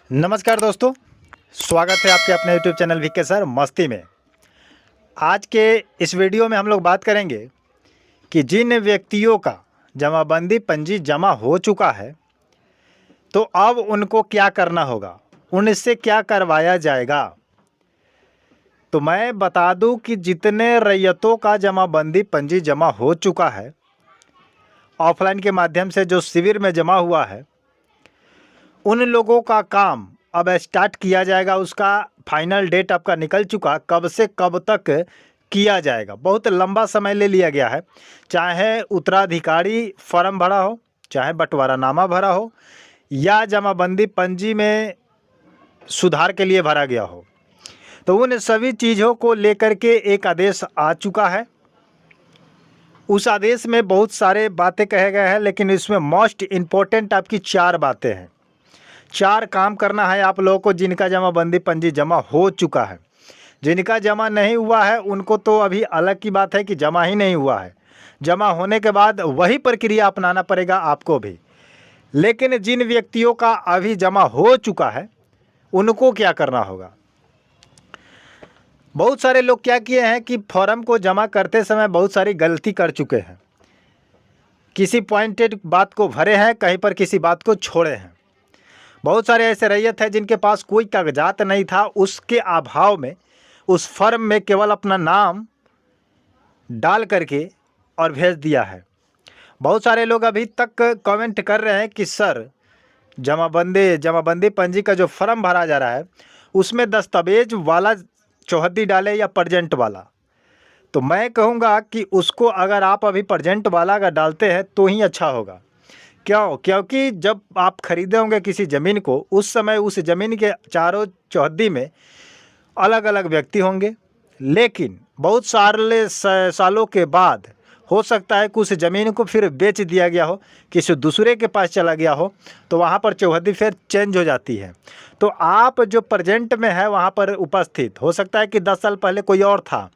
नमस्कार दोस्तों, स्वागत है आपके अपने YouTube चैनल वीके सर मस्ती में। आज के इस वीडियो में हम लोग बात करेंगे कि जिन व्यक्तियों का जमाबंदी पंजी जमा हो चुका है तो अब उनको क्या करना होगा, उनसे क्या करवाया जाएगा। तो मैं बता दूं कि जितने रैयतों का जमाबंदी पंजी जमा हो चुका है ऑफलाइन के माध्यम से, जो शिविर में जमा हुआ है, उन लोगों का काम अब स्टार्ट किया जाएगा। उसका फाइनल डेट आपका निकल चुका, कब से कब तक किया जाएगा। बहुत लंबा समय ले लिया गया है, चाहे उत्तराधिकारी फॉर्म भरा हो, चाहे बंटवारानामा भरा हो, या जमाबंदी पंजी में सुधार के लिए भरा गया हो। तो उन सभी चीज़ों को लेकर के एक आदेश आ चुका है। उस आदेश में बहुत सारे बातें कहे गए हैं, लेकिन इसमें मोस्ट इम्पोर्टेंट आपकी 4 बातें हैं। 4 काम करना है आप लोगों को जिनका जमाबंदी पंजी जमा हो चुका है। जिनका जमा नहीं हुआ है उनको तो अभी अलग की बात है कि जमा ही नहीं हुआ है। जमा होने के बाद वही प्रक्रिया अपनाना पड़ेगा आपको भी। लेकिन जिन व्यक्तियों का अभी जमा हो चुका है उनको क्या करना होगा। बहुत सारे लोग क्या किए हैं कि फॉर्म को जमा करते समय बहुत सारी गलती कर चुके हैं। किसी पॉइंटेड बात को भरे हैं, कहीं पर किसी बात को छोड़े हैं। बहुत सारे ऐसे रैयत हैं जिनके पास कोई कागजात नहीं था, उसके अभाव में उस फॉर्म में केवल अपना नाम डाल करके और भेज दिया है। बहुत सारे लोग अभी तक कमेंट कर रहे हैं कि सर जमाबंदी पंजी का जो फॉर्म भरा जा रहा है उसमें दस्तावेज वाला चौहद्दी डाले या प्रजेंट वाला। तो मैं कहूँगा कि उसको अगर आप अभी प्रजेंट वाला अगर डालते हैं तो ही अच्छा होगा। क्यों? क्योंकि जब आप खरीदे होंगे किसी ज़मीन को, उस समय उस ज़मीन के चारों चौहद्दी में अलग अलग व्यक्ति होंगे। लेकिन बहुत सालों के बाद हो सकता है कि उस ज़मीन को फिर बेच दिया गया हो, किसी दूसरे के पास चला गया हो, तो वहाँ पर चौहद्दी फिर चेंज हो जाती है। तो आप जो प्रेजेंट में है वहाँ पर उपस्थित, हो सकता है कि 10 साल पहले कोई और था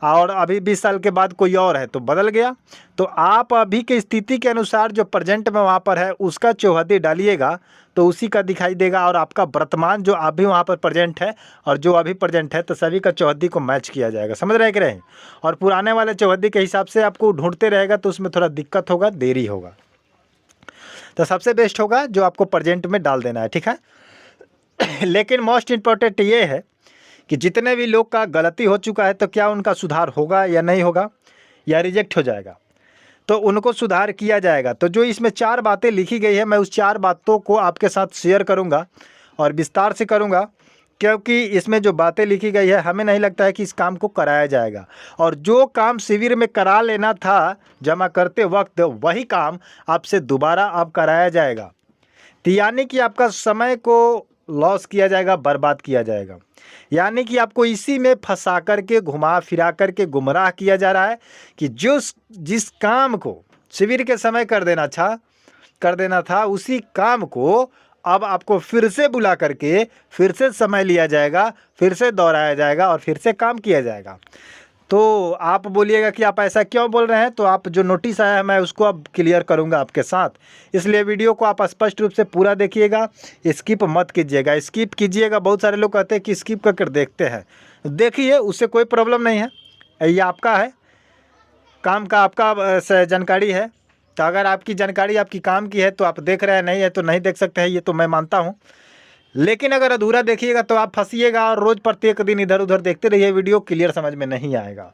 और अभी 20 साल के बाद कोई और है तो बदल गया। तो आप अभी की स्थिति के अनुसार जो प्रेजेंट में वहाँ पर है उसका चौहद्दी डालिएगा तो उसी का दिखाई देगा, और आपका वर्तमान जो अभी वहाँ पर प्रेजेंट है और जो अभी प्रेजेंट है तो सभी का चौहद्दी को मैच किया जाएगा। समझ रहे कि नहीं? और पुराने वाले चौहद्दी के हिसाब से आपको ढूंढते रहेगा तो उसमें थोड़ा दिक्कत होगा, देरी होगा। तो सबसे बेस्ट होगा जो आपको प्रेजेंट में डाल देना है, ठीक है। लेकिन मोस्ट इम्पोर्टेंट ये है कि जितने भी लोग का गलती हो चुका है तो क्या उनका सुधार होगा या नहीं होगा, या रिजेक्ट हो जाएगा, तो उनको सुधार किया जाएगा। तो जो इसमें 4 बातें लिखी गई है, मैं उस 4 बातों को आपके साथ शेयर करूंगा और विस्तार से करूंगा, क्योंकि इसमें जो बातें लिखी गई है हमें नहीं लगता है कि इस काम को कराया जाएगा। और जो काम शिविर में करा लेना था जमा करते वक्त, वही काम आपसे दोबारा अब कराया जाएगा। तो यानी कि आपका समय को लॉस किया जाएगा, बर्बाद किया जाएगा। यानी कि आपको इसी में फंसा करके, घुमा फिरा करके गुमराह किया जा रहा है कि जिस काम को शिविर के समय कर देना था उसी काम को अब आपको फिर से बुला करके फिर से समय लिया जाएगा, फिर से दोहराया जाएगा और फिर से काम किया जाएगा। तो आप बोलिएगा कि आप ऐसा क्यों बोल रहे हैं, तो आप जो नोटिस आया है मैं उसको अब क्लियर करूंगा आपके साथ। इसलिए वीडियो को आप स्पष्ट रूप से पूरा देखिएगा, स्किप मत कीजिएगा। स्किप कीजिएगा, बहुत सारे लोग कहते हैं कि स्किप करके देखते हैं। देखिए, उससे कोई प्रॉब्लम नहीं है, ये आपका है, काम का आपका जानकारी है। तो अगर आपकी जानकारी आपकी काम की है तो आप देख रहे हैं, नहीं है तो नहीं देख सकते हैं, ये तो मैं मानता हूँ। लेकिन अगर अधूरा देखिएगा तो आप फंसिएगा और रोज़ प्रत्येक दिन इधर उधर देखते रहिए, वीडियो क्लियर समझ में नहीं आएगा।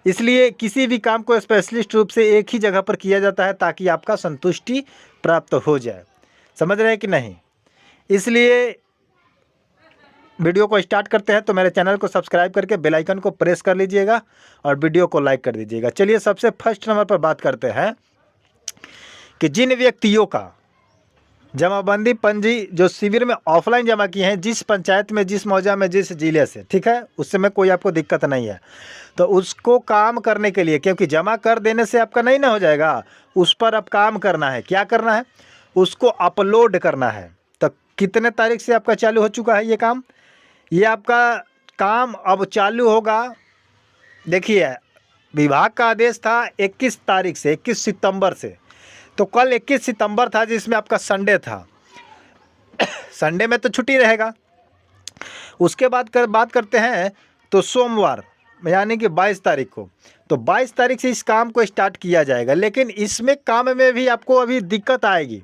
इसलिए किसी भी काम को स्पेशलिस्ट रूप से एक ही जगह पर किया जाता है ताकि आपका संतुष्टि प्राप्त हो जाए। समझ रहे हैं कि नहीं? इसलिए वीडियो को स्टार्ट करते हैं तो मेरे चैनल को सब्सक्राइब करके बेल आइकन को प्रेस कर लीजिएगा और वीडियो को लाइक कर दीजिएगा। चलिए सबसे फर्स्ट नंबर पर बात करते हैं कि जिन व्यक्तियों का जमाबंदी पंजी जो शिविर में ऑफलाइन जमा किए हैं, जिस पंचायत में, जिस मौजा में, जिस जिले से, ठीक है, उससे में कोई आपको दिक्कत नहीं है, तो उसको काम करने के लिए, क्योंकि जमा कर देने से आपका नहीं ना हो जाएगा, उस पर अब काम करना है। क्या करना है? उसको अपलोड करना है। तो कितने तारीख से आपका चालू हो चुका है ये काम? ये आपका काम अब चालू होगा। देखिए, विभाग का आदेश था 21 तारीख से, 21 सितंबर से। तो कल 21 सितंबर था जिसमें आपका संडे था। संडे में तो छुट्टी रहेगा। उसके बाद बात करते हैं तो सोमवार यानी कि 22 तारीख को, तो 22 तारीख से इस काम को स्टार्ट किया जाएगा। लेकिन इसमें काम में भी आपको अभी दिक्कत आएगी,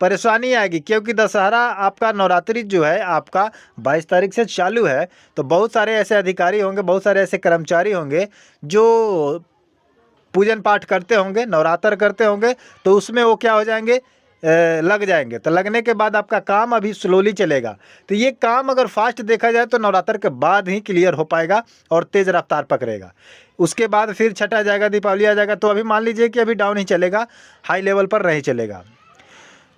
परेशानी आएगी, क्योंकि दशहरा आपका नवरात्रि जो है आपका 22 तारीख से चालू है। तो बहुत सारे ऐसे अधिकारी होंगे, बहुत सारे ऐसे कर्मचारी होंगे जो पूजन पाठ करते होंगे, नवरात्र करते होंगे, तो उसमें वो क्या हो जाएंगे, लग जाएंगे। तो लगने के बाद आपका काम अभी स्लोली चलेगा। तो ये काम अगर फास्ट देखा जाए तो नवरात्र के बाद ही क्लियर हो पाएगा और तेज़ रफ्तार पकड़ेगा। उसके बाद फिर छठ आ जाएगा, दीपावली आ जाएगा, तो अभी मान लीजिए कि अभी डाउन ही चलेगा, हाई लेवल पर नहीं चलेगा।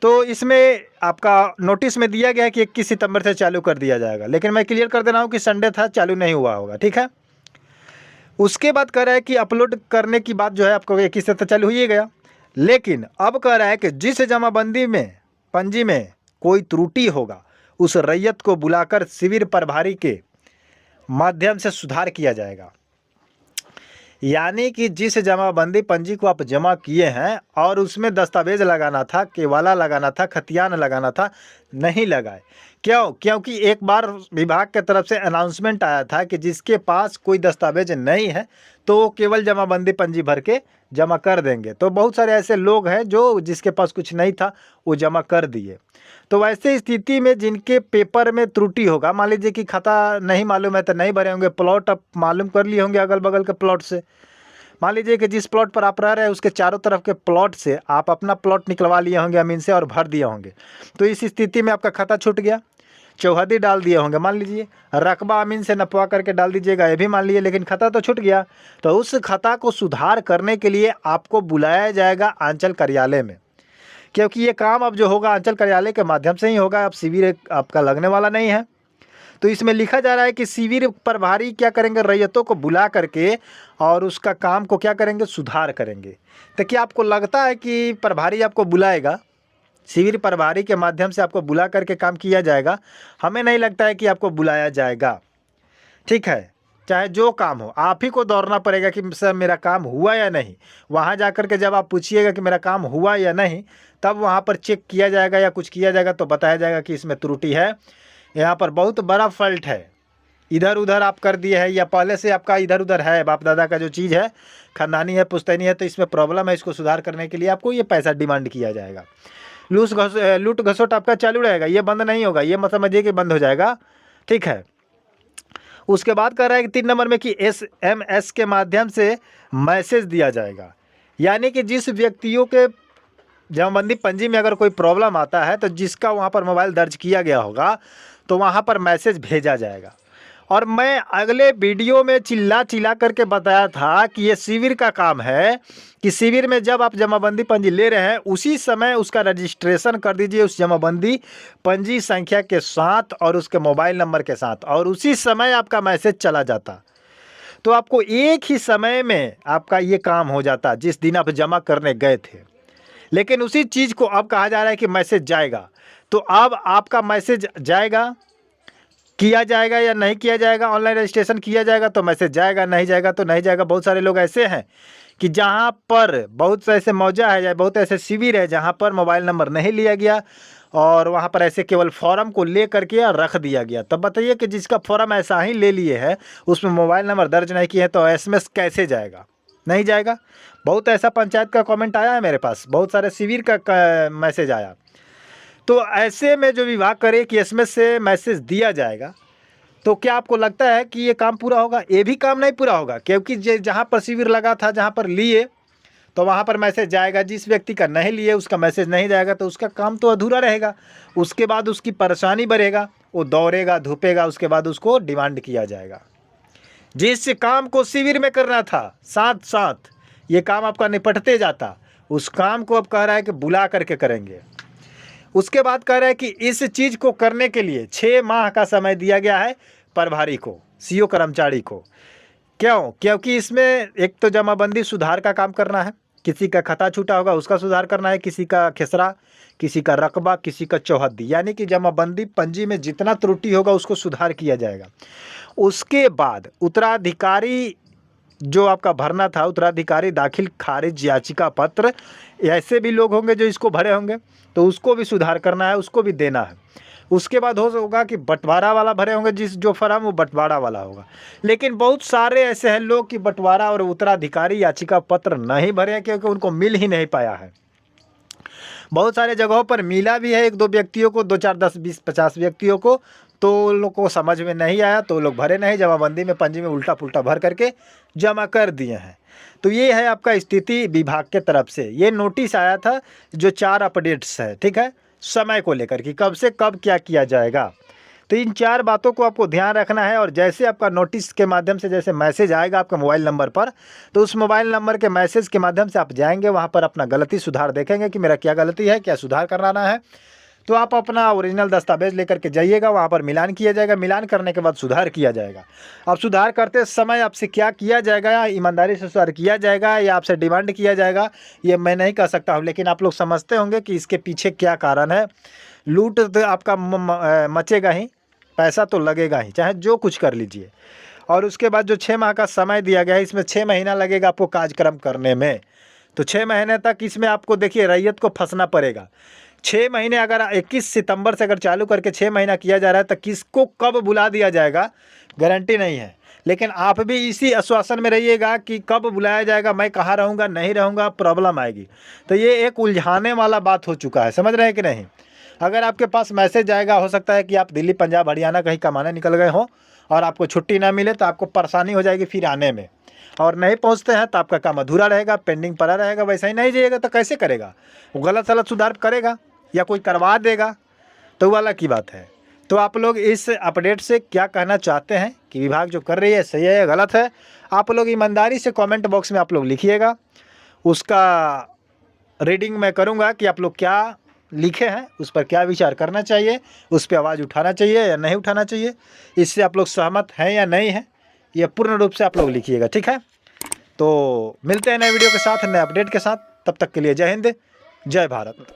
तो इसमें आपका नोटिस में दिया गया है कि 21 सितंबर से चालू कर दिया जाएगा, लेकिन मैं क्लियर कर दे रहा हूँ कि संडे था, चालू नहीं हुआ होगा, ठीक है। उसके बाद कह रहा है कि अपलोड करने की बात जो है आपको 21 से तो चालू हो ही गया, लेकिन अब कह रहा है कि जिस जमाबंदी में पंजी में कोई त्रुटि होगा उस रैयत को बुलाकर शिविर प्रभारी के माध्यम से सुधार किया जाएगा। यानी कि जिस जमाबंदी पंजी को आप जमा किए हैं और उसमें दस्तावेज लगाना था, केवाला लगाना था, खतियान लगाना था, नहीं लगाए। क्यों? क्योंकि एक बार विभाग के तरफ से अनाउंसमेंट आया था कि जिसके पास कोई दस्तावेज नहीं है तो वो केवल जमाबंदी पंजी भर के जमा कर देंगे। तो बहुत सारे ऐसे लोग हैं जो जिसके पास कुछ नहीं था वो जमा कर दिए। तो वैसे स्थिति में जिनके पेपर में त्रुटि होगा, मान लीजिए कि खाता नहीं मालूम है तो नहीं भरे होंगे, प्लॉट आप मालूम कर लिए होंगे अगल बगल के प्लॉट से, मान लीजिए कि जिस प्लॉट पर आप रह रहे हैं उसके चारों तरफ के प्लॉट से आप अपना प्लॉट निकलवा लिए होंगे अमीन से और भर दिए होंगे। तो इस स्थिति में आपका खाता छूट गया, चौहदी डाल दिए होंगे, मान लीजिए रकबा अमीन से नपवा करके डाल दीजिएगा, ये भी मान लीजिए, लेकिन खाता तो छूट गया। तो उस खाता को सुधार करने के लिए आपको बुलाया जाएगा अंचल कार्यालय में, क्योंकि ये काम अब जो होगा अंचल कार्यालय के माध्यम से ही होगा, अब शिविर आपका लगने वाला नहीं है। तो इसमें लिखा जा रहा है कि शिविर प्रभारी क्या करेंगे, रैयतों को बुला करके और उसका काम को क्या करेंगे, सुधार करेंगे। तो क्या आपको लगता है कि प्रभारी आपको बुलाएगा, शिविर प्रभारी के माध्यम से आपको बुला करके काम किया जाएगा? हमें नहीं लगता है कि आपको बुलाया जाएगा, ठीक है। चाहे जो काम हो आप ही को दौड़ना पड़ेगा कि सर मेरा काम हुआ या नहीं। वहाँ जा कर के जब आप पूछिएगा कि मेरा काम हुआ या नहीं, तब वहाँ पर चेक किया जाएगा या कुछ किया जाएगा तो बताया जाएगा कि इसमें त्रुटि है, यहाँ पर बहुत बड़ा फॉल्ट है, इधर उधर आप कर दिए हैं या पहले से आपका इधर उधर है, बाप दादा का जो चीज़ है खानदानी है, पुश्तैनी है, तो इसमें प्रॉब्लम है, इसको सुधार करने के लिए आपको ये पैसा डिमांड किया जाएगा। लूट घसोट आपका चालू रहेगा, ये बंद नहीं होगा, ये मत समझिए कि बंद हो जाएगा, ठीक है। उसके बाद कह रहा है कि 3 नंबर में कि SMS के माध्यम से मैसेज दिया जाएगा। यानी कि जिस व्यक्तियों के जमाबंदी पंजी में अगर कोई प्रॉब्लम आता है तो जिसका वहाँ पर मोबाइल दर्ज किया गया होगा तो वहाँ पर मैसेज भेजा जाएगा। और मैं अगले वीडियो में चिल्ला करके बताया था कि ये शिविर का काम है कि शिविर में जब आप जमाबंदी पंजी ले रहे हैं उसी समय उसका रजिस्ट्रेशन कर दीजिए उस जमाबंदी पंजी संख्या के साथ और उसके मोबाइल नंबर के साथ, और उसी समय आपका मैसेज चला जाता। तो आपको एक ही समय में आपका ये काम हो जाता जिस दिन आप जमा करने गए थे। लेकिन उसी चीज़ को अब कहा जा रहा है कि मैसेज जाएगा। तो अब आपका मैसेज जाएगा, किया जाएगा या नहीं किया जाएगा, ऑनलाइन रजिस्ट्रेशन किया जाएगा तो मैसेज जाएगा, नहीं जाएगा तो नहीं जाएगा। बहुत सारे लोग ऐसे हैं कि जहाँ पर बहुत ऐसे मौजा है या बहुत ऐसे शिविर है जहाँ पर मोबाइल नंबर नहीं लिया गया और वहाँ पर ऐसे केवल फॉर्म को ले करके रख दिया गया। तब बताइए कि जिसका फॉर्म ऐसा ही ले लिए है उसमें मोबाइल नंबर दर्ज नहीं किए हैं तो SMS कैसे जाएगा? नहीं जाएगा। बहुत ऐसा पंचायत का कमेंट आया है मेरे पास, बहुत सारे शिविर का मैसेज आया। तो ऐसे में जो विभाग करे कि SMS से मैसेज दिया जाएगा, तो क्या आपको लगता है कि ये काम पूरा होगा? ये भी काम नहीं पूरा होगा, क्योंकि जहाँ पर शिविर लगा था, जहाँ पर लिए तो वहाँ पर मैसेज जाएगा, जिस व्यक्ति का नहीं लिए उसका मैसेज नहीं जाएगा, तो उसका काम तो अधूरा रहेगा। उसके बाद उसकी परेशानी बढ़ेगा, वो दौड़ेगा धूपेगा, उसके बाद उसको डिमांड किया जाएगा। जिस काम को शिविर में करना था साथ साथ ये काम आपका निपटते जाता, उस काम को अब कह रहा है कि बुला करके करेंगे। उसके बाद कह रहा है कि इस चीज़ को करने के लिए 6 माह का समय दिया गया है प्रभारी को, CO कर्मचारी को। क्यों? क्योंकि इसमें एक तो जमाबंदी सुधार का काम करना है, किसी का खाता छूटा होगा उसका सुधार करना है, किसी का खेसरा, किसी का रकबा, किसी का चौहद्दी, यानी कि जमाबंदी पंजी में जितना त्रुटि होगा उसको सुधार किया जाएगा। उसके बाद उत्तराधिकारी जो आपका भरना था, उत्तराधिकारी दाखिल खारिज याचिका पत्र, ऐसे भी लोग होंगे जो इसको भरे होंगे तो उसको भी सुधार करना है, उसको भी देना है। उसके बाद होगा कि बंटवारा वाला भरे होंगे, जो फॉर्म वो बंटवारा वाला होगा। लेकिन बहुत सारे ऐसे हैं लोग कि बंटवारा और उत्तराधिकारी याचिका पत्र नहीं भरे हैं, क्योंकि उनको मिल ही नहीं पाया है। बहुत सारे जगहों पर मिला भी है, 1-2 व्यक्तियों को, 2, 4, 10, 20, 50 व्यक्तियों को, तो उन लोग को समझ में नहीं आया, तो लोग भरे नहीं, जमाबंदी में पंजी में उल्टा पुल्टा भर करके जमा कर दिए हैं। तो ये है आपका स्थिति विभाग के तरफ से। ये नोटिस आया था जो 4 अपडेट्स है, ठीक है, समय को लेकर कि कब से कब क्या किया जाएगा। तो इन 4 बातों को आपको ध्यान रखना है। और जैसे आपका नोटिस के माध्यम से जैसे मैसेज आएगा आपका मोबाइल नंबर पर, तो उस मोबाइल नंबर के मैसेज के माध्यम से आप जाएंगे, वहाँ पर अपना गलती सुधार देखेंगे कि मेरा क्या गलती है, क्या सुधार कराना है। तो आप अपना ओरिजिनल दस्तावेज लेकर के जाइएगा, वहाँ पर मिलान किया जाएगा, मिलान करने के बाद सुधार किया जाएगा। अब सुधार करते समय आपसे क्या किया जाएगा, या ईमानदारी से सुधार किया जाएगा या आपसे डिमांड किया जाएगा, ये मैं नहीं कह सकता हूँ, लेकिन आप लोग समझते होंगे कि इसके पीछे क्या कारण है। लूट तो आपका मचेगा ही, पैसा तो लगेगा ही, चाहे जो कुछ कर लीजिए। और उसके बाद जो 6 माह का समय दिया गया है, इसमें 6 महीना लगेगा आपको कार्यक्रम करने में। तो 6 महीने तक इसमें आपको देखिए रैयत को फंसना पड़ेगा। 6 महीने अगर 21 सितंबर से अगर चालू करके 6 महीना किया जा रहा है, तो किसको कब बुला दिया जाएगा गारंटी नहीं है। लेकिन आप भी इसी आश्वासन में रहिएगा कि कब बुलाया जाएगा, मैं कहाँ रहूँगा, नहीं रहूँगा, प्रॉब्लम आएगी। तो ये एक उलझाने वाला बात हो चुका है, समझ रहे हैं कि नहीं। अगर आपके पास मैसेज आएगा, हो सकता है कि आप दिल्ली, पंजाब, हरियाणा कहीं कमाने निकल गए हो और आपको छुट्टी ना मिले, तो आपको परेशानी हो जाएगी फिर आने में, और नहीं पहुंचते हैं तो आपका काम अधूरा रहेगा, पेंडिंग पड़ा रहेगा। वैसा ही नहीं जाइएगा तो कैसे करेगा वो, गलत सलत सुधार करेगा या कोई करवा देगा, तो वाला की बात है। तो आप लोग इस अपडेट से क्या कहना चाहते हैं कि विभाग जो कर रही है सही है या गलत है, आप लोग ईमानदारी से कमेंट बॉक्स में आप लोग लिखिएगा। उसका रीडिंग मैं करूँगा कि आप लोग क्या लिखे हैं, उस पर क्या विचार करना चाहिए, उस पर आवाज़ उठाना चाहिए या नहीं उठाना चाहिए, इससे आप लोग सहमत हैं या नहीं हैं, ये पूर्ण रूप से आप लोग लिखिएगा, ठीक है। तो मिलते हैं नए वीडियो के साथ, नए अपडेट के साथ। तब तक के लिए जय हिंद, जय भारत।